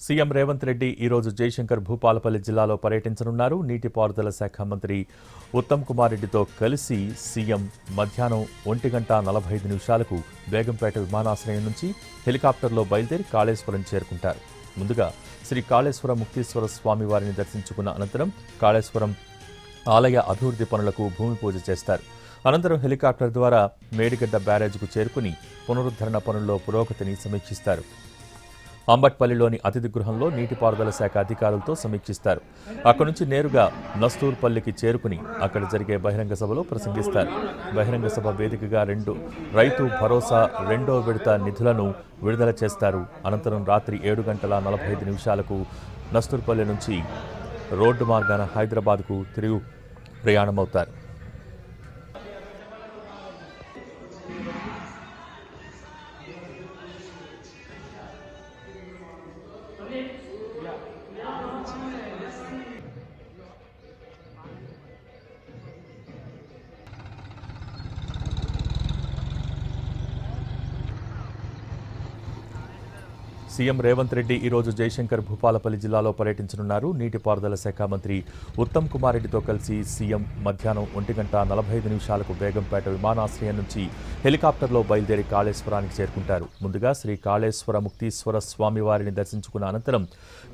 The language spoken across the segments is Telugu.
సీఎం రేవంత్ రెడ్డి ఈరోజు జయశంకర్ భూపాలపల్లి జిల్లాలో పర్యటించనున్నారు. నీటిపారుదల శాఖ మంత్రి ఉత్తమ్ కుమార్ రెడ్డితో కలిసి సీఎం మధ్యాహ్నం 1:45 బేగంపేట విమానాశ్రయం నుంచి హెలికాప్టర్లో బయలుదేరి కాళేశ్వరం చేరుకుంటారు. ముందుగా శ్రీ కాళేశ్వర ముక్తీశ్వర స్వామి వారిని దర్శించుకున్న అనంతరం కాళేశ్వరం ఆలయ అభివృద్ధి పనులకు భూమి పూజ చేస్తారు. అనంతరం హెలికాప్టర్ ద్వారా మేడిగడ్డ బ్యారేజ్కు చేరుకుని పునరుద్ధరణ పనుల్లో పురోగతిని సమీక్షిస్తారు. అంబట్పల్లిలోని అతిథి గృహంలో నీటిపారుదల శాఖ అధికారులతో సమీక్షిస్తారు. అక్కడి నుంచి నేరుగా నస్తూర్పల్లికి చేరుకుని అక్కడ జరిగే బహిరంగ సభలో ప్రసంగిస్తారు. బహిరంగ సభ వేదికగా రైతు భరోసా 2వ విడత నిధులను విడుదల చేస్తారు. అనంతరం రాత్రి 7:45 నస్తూర్పల్లి నుంచి రోడ్డు మార్గాన హైదరాబాద్కు తిరుగు ప్రయాణమవుతారు. సీఎం రేవంత్ రెడ్డి ఈరోజు జయశంకర్ భూపాలపల్లి జిల్లాలో పర్యటించనున్నారు. నీటిపారుదల శాఖ మంత్రి ఉత్తమ్ కుమార్ రెడ్డితో కలిసి సీఎం మధ్యాహ్నం 1:45 బేగంపేట విమానాశ్రయం నుంచి హెలికాప్టర్లో బయలుదేరి కాళేశ్వరానికి చేరుకుంటారు. ముందుగా శ్రీ కాళేశ్వర ముక్తీశ్వర స్వామి వారిని దర్శించుకున్న అనంతరం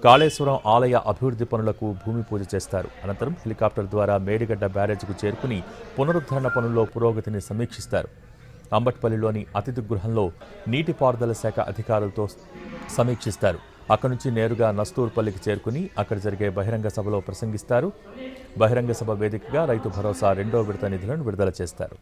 కాళేశ్వరం ఆలయ అభివృద్ధి పనులకు భూమి పూజ చేస్తారు. అనంతరం హెలికాప్టర్ ద్వారా మేడిగడ్డ బ్యారేజ్కు చేరుకుని పునరుద్ధరణ పనుల్లో పురోగతిని సమీక్షిస్తారు. అంబట్పల్లిలోని అతిథి గృహంలో నీటిపారుదల శాఖ అధికారులతో సమీక్షిస్తారు. అక్కడి నుంచి నేరుగా నస్తూర్పల్లికి చేరుకుని అక్కడ జరిగే బహిరంగ సభలో ప్రసంగిస్తారు. బహిరంగ సభ వేదికగా రైతు భరోసా 2వ విడత నిధులను విడుదల చేస్తారు.